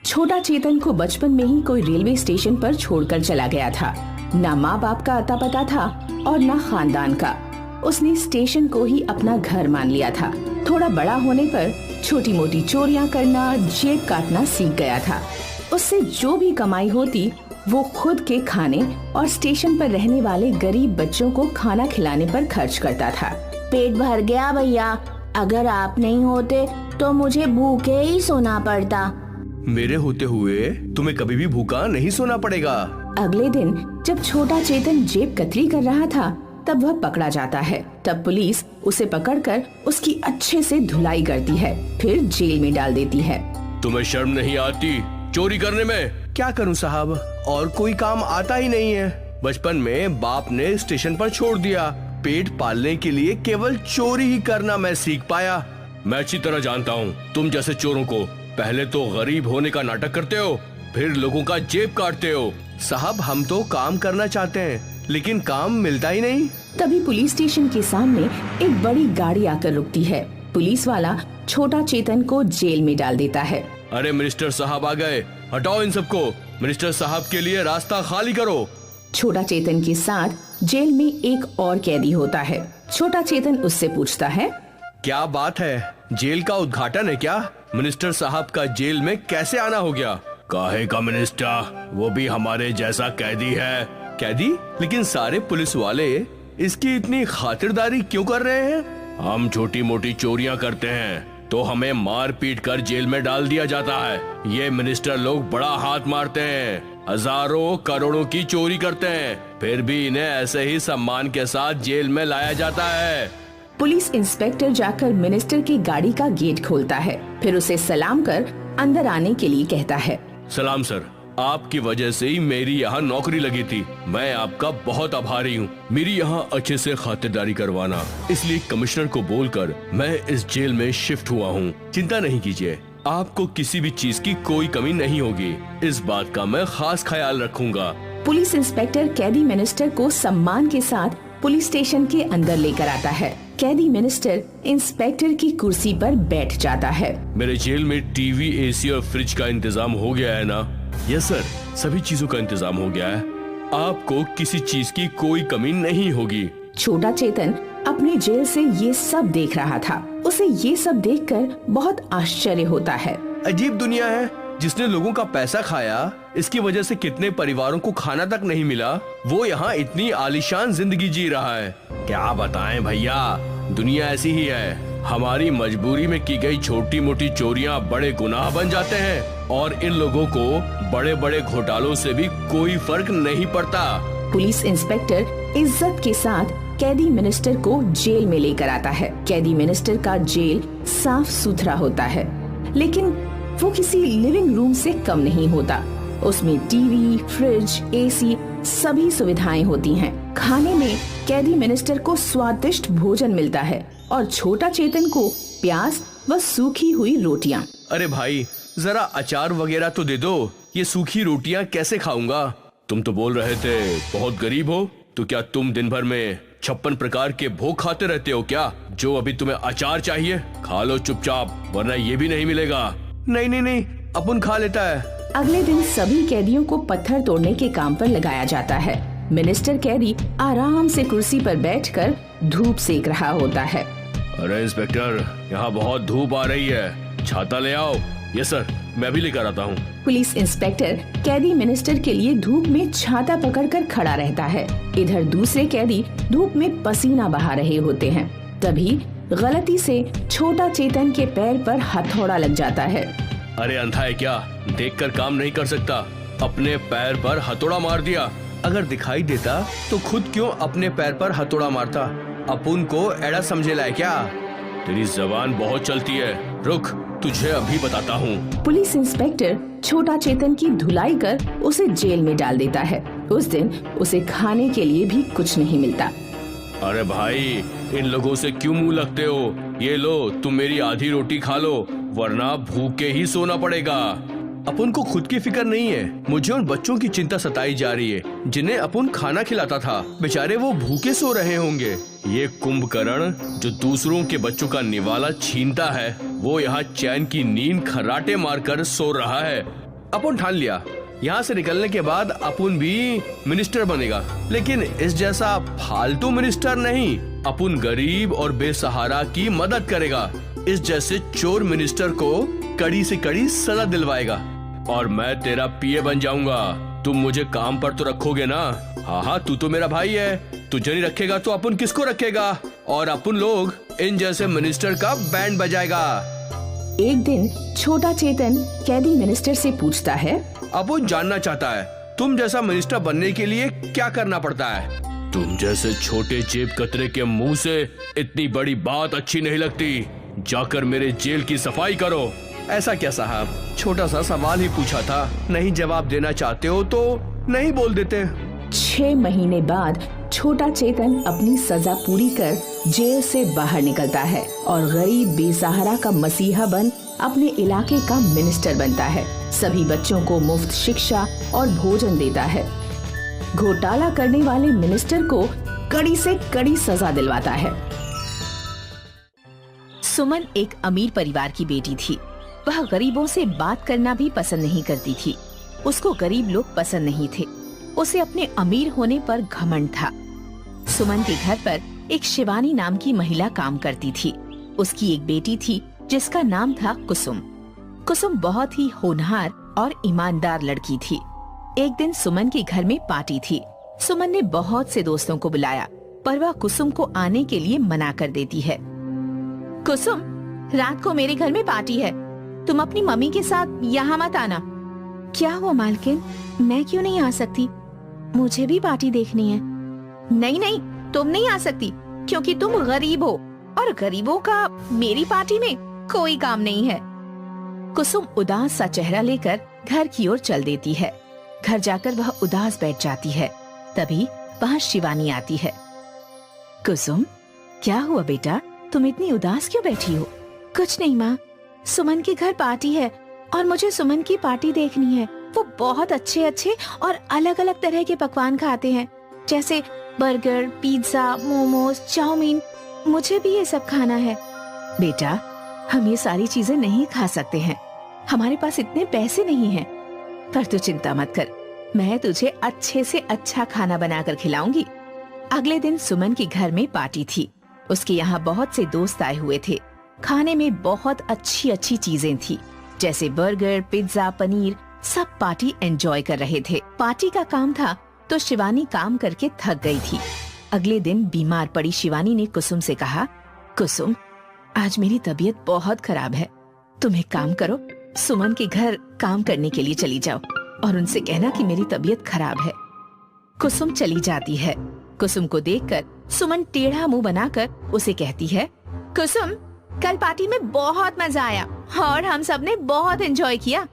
छोटा चेतन को बचपन में ही कोई रेलवे स्टेशन पर छोड़कर चला गया था। ना माँ बाप का अता पता था और ना खानदान का। उसने स्टेशन को ही अपना घर मान लिया था। थोड़ा बड़ा होने पर छोटी मोटी चोरियां करना, जेब काटना सीख गया था। उससे जो भी कमाई होती वो खुद के खाने और स्टेशन पर रहने वाले गरीब बच्चों को खाना खिलाने पर खर्च करता था। पेट भर गया भैया, अगर आप नहीं होते तो मुझे भूखे ही सोना पड़ता। मेरे होते हुए तुम्हें कभी भी भूखा नहीं सोना पड़ेगा। अगले दिन जब छोटा चेतन जेब कतरी कर रहा था तब वह पकड़ा जाता है। तब पुलिस उसे पकड़कर उसकी अच्छे से धुलाई करती है, फिर जेल में डाल देती है। तुम्हें शर्म नहीं आती चोरी करने में? क्या करूं साहब, और कोई काम आता ही नहीं है। बचपन में बाप ने स्टेशन पर छोड़ दिया। पेट पालने के लिए केवल चोरी ही करना मैं सीख पाया। मैं अच्छी तरह जानता हूँ तुम जैसे चोरों को। पहले तो गरीब होने का नाटक करते हो, फिर लोगों का जेब काटते हो। साहब हम तो काम करना चाहते हैं लेकिन काम मिलता ही नहीं। तभी पुलिस स्टेशन के सामने एक बड़ी गाड़ी आकर रुकती है। पुलिस वाला छोटा चेतन को जेल में डाल देता है। अरे मिनिस्टर साहब आ गए, हटाओ इन सबको। मिनिस्टर साहब के लिए रास्ता खाली करो। छोटा चेतन के साथ जेल में एक और कैदी होता है। छोटा चेतन उससे पूछता है, क्या बात है, जेल का उद्घाटन है क्या? मिनिस्टर साहब का जेल में कैसे आना हो गया? काहे का मिनिस्टर, वो भी हमारे जैसा कैदी है। कैदी? लेकिन सारे पुलिस वाले इसकी इतनी खातिरदारी क्यों कर रहे हैं? हम छोटी मोटी चोरियां करते हैं तो हमें मार पीट कर जेल में डाल दिया जाता है। ये मिनिस्टर लोग बड़ा हाथ मारते हैं, हजारों करोड़ों की चोरी करते हैं, फिर भी इन्हें ऐसे ही सम्मान के साथ जेल में लाया जाता है। पुलिस इंस्पेक्टर जाकर मिनिस्टर की गाड़ी का गेट खोलता है, फिर उसे सलाम कर अंदर आने के लिए कहता है। सलाम सर, आपकी वजह से ही मेरी यहाँ नौकरी लगी थी। मैं आपका बहुत आभारी हूँ। मेरी यहाँ अच्छे से खातिरदारी करवाना, इसलिए कमिश्नर को बोलकर मैं इस जेल में शिफ्ट हुआ हूँ। चिंता नहीं कीजिए, आपको किसी भी चीज की कोई कमी नहीं होगी। इस बात का मैं खास ख्याल रखूंगा। पुलिस इंस्पेक्टर कैदी मिनिस्टर को सम्मान के साथ पुलिस स्टेशन के अंदर लेकर आता है। कैदी मिनिस्टर इंस्पेक्टर की कुर्सी पर बैठ जाता है। मेरे जेल में टीवी, एसी और फ्रिज का इंतजाम हो गया है ना? यस सर, सभी चीजों का इंतजाम हो गया है। आपको किसी चीज की कोई कमी नहीं होगी। छोटा चेतन अपने जेल से ये सब देख रहा था। उसे ये सब देखकर बहुत आश्चर्य होता है। अजीब दुनिया है, जिसने लोगों का पैसा खाया, इसकी वजह से कितने परिवारों को खाना तक नहीं मिला, वो यहाँ इतनी आलीशान जिंदगी जी रहा है। क्या बताएं भैया, दुनिया ऐसी ही है। हमारी मजबूरी में की गई छोटी मोटी चोरियां बड़े गुनाह बन जाते हैं और इन लोगों को बड़े बड़े घोटालों से भी कोई फर्क नहीं पड़ता। पुलिस इंस्पेक्टर इज्जत के साथ कैदी मिनिस्टर को जेल में लेकर आता है। कैदी मिनिस्टर का जेल साफ सुथरा होता है, लेकिन वो किसी लिविंग रूम से कम नहीं होता। उसमें टीवी, फ्रिज, एसी सभी सुविधाएं होती हैं। खाने में कैदी मिनिस्टर को स्वादिष्ट भोजन मिलता है और छोटा चेतन को प्याज व सूखी हुई रोटियां। अरे भाई, जरा अचार वगैरह तो दे दो, ये सूखी रोटियां कैसे खाऊंगा? तुम तो बोल रहे थे बहुत गरीब हो, तो क्या तुम दिन भर में 56 प्रकार के भोग खाते रहते हो क्या? जो अभी तुम्हें अचार चाहिए, खा लो चुपचाप, वरना ये भी नहीं मिलेगा। नहीं नहीं नहीं, अपन खा लेता है। अगले दिन सभी कैदियों को पत्थर तोड़ने के काम पर लगाया जाता है। मिनिस्टर कैदी आराम से कुर्सी पर बैठकर धूप सेक रहा होता है। अरे इंस्पेक्टर, यहाँ बहुत धूप आ रही है, छाता ले आओ। यस सर, मैं भी लेकर आता हूँ। पुलिस इंस्पेक्टर कैदी मिनिस्टर के लिए धूप में छाता पकड़कर खड़ा रहता है। इधर दूसरे कैदी धूप में पसीना बहा रहे होते हैं। तभी गलती से छोटा चेतन के पैर पर हथौड़ा लग जाता है। अरे अंधा है क्या, देखकर काम नहीं कर सकता? अपने पैर पर हथौड़ा मार दिया। अगर दिखाई देता तो खुद क्यों अपने पैर पर हथौड़ा मारता? अपुन को एड़ा समझेला है क्या? तेरी जबान बहुत चलती है, रुक, तुझे अभी बताता हूँ। पुलिस इंस्पेक्टर छोटा चेतन की धुलाई कर उसे जेल में डाल देता है। उस दिन उसे खाने के लिए भी कुछ नहीं मिलता। अरे भाई, इन लोगों से क्यों मुंह लगते हो? ये लो, तुम मेरी आधी रोटी खा लो, वरना भूखे ही सोना पड़ेगा। अपन को खुद की फिक्र नहीं है, मुझे उन बच्चों की चिंता सताई जा रही है जिन्हें अपन खाना खिलाता था। बेचारे वो भूखे सो रहे होंगे। ये कुंभकर्ण जो दूसरों के बच्चों का निवाला छीनता है, वो यहाँ चैन की नींद खर्राटे मारकर सो रहा है। अपन ठान लिया, यहाँ से निकलने के बाद अपन भी मिनिस्टर बनेगा, लेकिन इस जैसा फालतू मिनिस्टर नहीं। अपन गरीब और बेसहारा की मदद करेगा। इस जैसे चोर मिनिस्टर को कड़ी से कड़ी सजा दिलवाएगा और मैं तेरा पीए बन जाऊंगा। तुम मुझे काम पर तो रखोगे ना? हाँ हाँ, तू तो मेरा भाई है। तुझे नहीं रखेगा तो अपन किसको रखेगा? और अपन लोग इन जैसे मिनिस्टर का बैंड बजाएगा। एक दिन छोटा चेतन कैदी मिनिस्टर से पूछता है, अपन जानना चाहता है तुम जैसा मिनिस्टर बनने के लिए क्या करना पड़ता है? तुम जैसे छोटे जेब कतरे के मुंह से इतनी बड़ी बात अच्छी नहीं लगती। जाकर मेरे जेल की सफाई करो। ऐसा क्या साहब, छोटा सा सवाल ही पूछा था। नहीं जवाब देना चाहते हो तो नहीं बोल देते। 6 महीने बाद छोटा चेतन अपनी सजा पूरी कर जेल से बाहर निकलता है और गरीब बेसहारा का मसीहा बन अपने इलाके का मिनिस्टर बनता है। सभी बच्चों को मुफ्त शिक्षा और भोजन देता है। घोटाला करने वाले मिनिस्टर को कड़ी से कड़ी सजा दिलवाता है। सुमन एक अमीर परिवार की बेटी थी। वह गरीबों से बात करना भी पसंद नहीं करती थी। उसको गरीब लोग पसंद नहीं थे। उसे अपने अमीर होने पर घमंड था। सुमन के घर पर एक शिवानी नाम की महिला काम करती थी। उसकी एक बेटी थी जिसका नाम था कुसुम। कुसुम बहुत ही होनहार और ईमानदार लड़की थी। एक दिन सुमन के घर में पार्टी थी। सुमन ने बहुत से दोस्तों को बुलाया, पर वह कुसुम को आने के लिए मना कर देती है। कुसुम, रात को मेरे घर में पार्टी है, तुम अपनी मम्मी के साथ यहाँ मत आना। क्या हुआ मालकिन, मैं क्यों नहीं आ सकती? मुझे भी पार्टी देखनी है। नहीं नहीं, तुम नहीं आ सकती क्योंकि तुम गरीब हो और गरीबों का मेरी पार्टी में कोई काम नहीं है। कुसुम उदास सा चेहरा लेकर घर की ओर चल देती है। घर जाकर वह उदास बैठ जाती है। तभी वहाँ शिवानी आती है। कुसुम, क्या हुआ बेटा, तुम इतनी उदास क्यों बैठी हो? कुछ नहीं माँ, सुमन के घर पार्टी है और मुझे सुमन की पार्टी देखनी है। वो बहुत अच्छे अच्छे और अलग अलग तरह के पकवान खाते हैं, जैसे बर्गर, पिज्जा, मोमोज, चाउमीन। मुझे भी ये सब खाना है। बेटा, हम ये सारी चीजें नहीं खा सकते हैं, हमारे पास इतने पैसे नहीं हैं। पर तू चिंता मत कर, मैं तुझे अच्छे से अच्छा खाना बनाकर खिलाऊंगी। अगले दिन सुमन के घर में पार्टी थी। उसके यहाँ बहुत से दोस्त आए हुए थे। खाने में बहुत अच्छी अच्छी चीजें थी, जैसे बर्गर, पिज्जा, पनीर। सब पार्टी एंजॉय कर रहे थे। पार्टी का काम था तो शिवानी काम करके थक गई थी। अगले दिन बीमार पड़ी शिवानी ने कुसुम से कहा, कुसुम, आज मेरी तबीयत बहुत खराब है। तुम एक काम करो, सुमन के घर काम करने के लिए चली जाओ और उनसे कहना कि मेरी तबीयत खराब है। कुसुम चली जाती है। कुसुम को देखकर सुमन टेढ़ा मुंह बनाकर उसे कहती है, कुसुम, कल पार्टी में बहुत मजा आया और हम सब ने बहुत एंजॉय किया।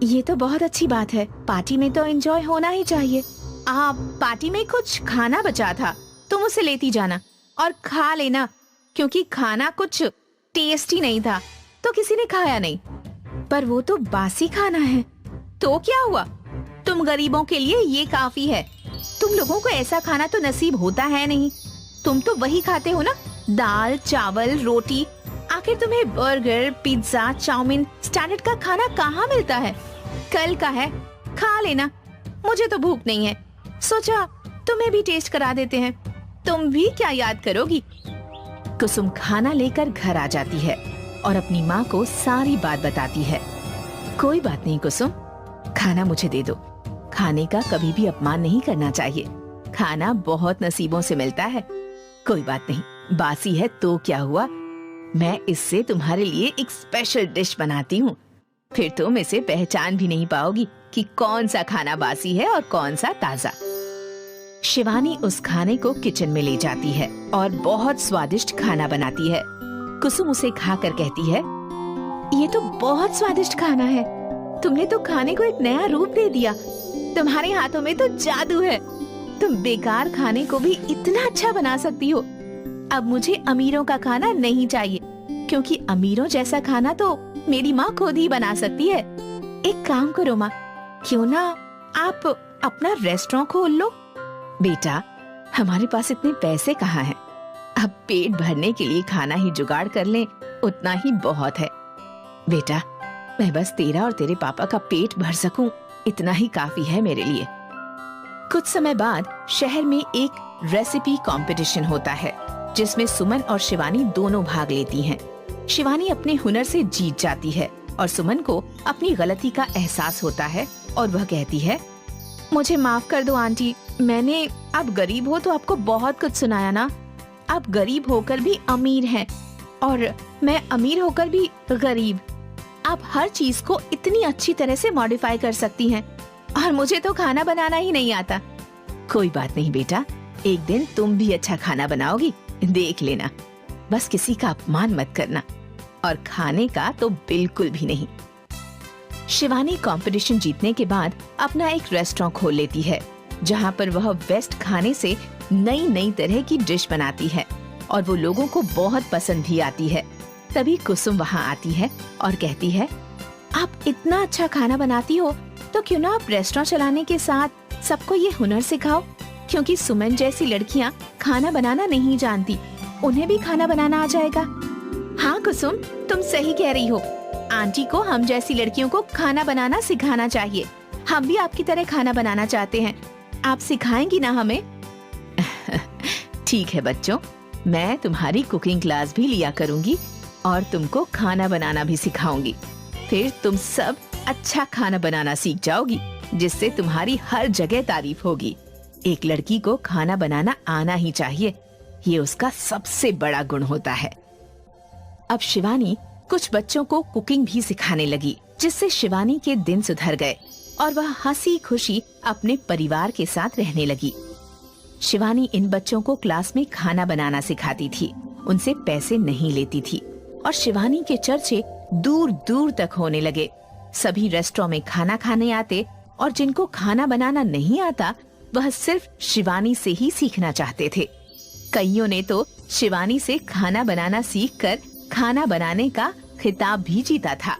ये तो बहुत अच्छी बात है, पार्टी में तो एंजॉय होना ही चाहिए। पार्टी में कुछ खाना बचा था, तुम उसे लेती जाना और खा लेना, क्योंकि खाना कुछ टेस्टी नहीं था तो किसी ने खाया नहीं। पर वो तो बासी खाना है। तो क्या हुआ, तुम गरीबों के लिए ये काफी है। तुम लोगों को ऐसा खाना तो नसीब होता है नहीं। तुम तो वही खाते हो ना, दाल, चावल, रोटी। आखिर तुम्हें बर्गर, पिज्जा, चाउमीन, स्टैंडर्ड का खाना कहाँ मिलता है? कल का है, खा लेना। मुझे तो भूख नहीं है, सोचा तुम्हें भी टेस्ट करा देते हैं। तुम भी क्या याद करोगी? कुसुम खाना लेकर घर आ जाती है और अपनी माँ को सारी बात बताती है। कोई बात नहीं कुसुम, खाना मुझे दे दो। खाने का कभी भी अपमान नहीं करना चाहिए। खाना बहुत नसीबों से मिलता है। कोई बात नहीं, बासी है तो क्या हुआ, मैं इससे तुम्हारे लिए एक स्पेशल डिश बनाती हूँ। फिर तुम इसे पहचान भी नहीं पाओगी कि कौन सा खाना बासी है और कौन सा ताजा। शिवानी उस खाने को किचन में ले जाती है और बहुत स्वादिष्ट खाना बनाती है। कुसुम उसे खाकर कहती है, ये तो बहुत स्वादिष्ट खाना है। तुमने तो खाने को एक नया रूप दे दिया। तुम्हारे हाथों में तो जादू है। तुम बेकार खाने को भी इतना अच्छा बना सकती हो। अब मुझे अमीरों का खाना नहीं चाहिए, क्योंकि अमीरों जैसा खाना तो मेरी माँ खुद ही बना सकती है। एक काम करो माँ, क्यों ना आप अपना रेस्टोरेंट खोल लो। बेटा, हमारे पास इतने पैसे कहाँ हैं? अब पेट भरने के लिए खाना ही जुगाड़ कर लें, उतना ही बहुत है। बेटा, मैं बस तेरा और तेरे पापा का पेट भर सकूं, इतना ही काफी है मेरे लिए। कुछ समय बाद शहर में एक रेसिपी कंपटीशन होता है जिसमें सुमन और शिवानी दोनों भाग लेती हैं। शिवानी अपने हुनर से जीत जाती है और सुमन को अपनी गलती का एहसास होता है और वह कहती है, मुझे माफ कर दो आंटी, मैंने आप गरीब हो तो आपको बहुत कुछ सुनाया ना। आप गरीब होकर भी अमीर हैं और मैं अमीर होकर भी गरीब। आप हर चीज को इतनी अच्छी तरह से मॉडिफाई कर सकती हैं और मुझे तो खाना बनाना ही नहीं आता। कोई बात नहीं बेटा, एक दिन तुम भी अच्छा खाना बनाओगी, देख लेना। बस किसी का अपमान मत करना और खाने का तो बिल्कुल भी नहीं। शिवानी कंपटीशन जीतने के बाद अपना एक रेस्टोरेंट खोल लेती है जहाँ पर वह वेस्ट खाने से नई नई तरह की डिश बनाती है और वो लोगों को बहुत पसंद भी आती है। तभी कुसुम वहाँ आती है और कहती है, आप इतना अच्छा खाना बनाती हो तो क्यों ना आप रेस्टोरेंट चलाने के साथ सबको ये हुनर सिखाओ, क्योंकि सुमन जैसी लड़कियाँ खाना बनाना नहीं जानती, उन्हें भी खाना बनाना आ जाएगा। हाँ कुसुम, तुम सही कह रही हो। आंटी को हम जैसी लड़कियों को खाना बनाना सिखाना चाहिए। हम भी आपकी तरह खाना बनाना चाहते हैं, आप सिखाएंगी ना हमें? ठीक है बच्चों, मैं तुम्हारी कुकिंग क्लास भी लिया करूंगी और तुमको खाना बनाना भी सिखाऊंगी। फिर तुम सब अच्छा खाना बनाना सीख जाओगी, जिससे तुम्हारी हर जगह तारीफ होगी। एक लड़की को खाना बनाना आना ही चाहिए, ये उसका सबसे बड़ा गुण होता है। अब शिवानी कुछ बच्चों को कुकिंग भी सिखाने लगी, जिससे शिवानी के दिन सुधर गए और वह हंसी खुशी अपने परिवार के साथ रहने लगी। शिवानी इन बच्चों को क्लास में खाना बनाना सिखाती थी, उनसे पैसे नहीं लेती थी और शिवानी के चर्चे दूर दूर तक होने लगे। सभी रेस्टोरेंट में खाना खाने आते और जिनको खाना बनाना नहीं आता वह सिर्फ शिवानी से ही सीखना चाहते थे। कईयों ने तो शिवानी से खाना बनाना सीखकर खाना बनाने का खिताब भी जीता था।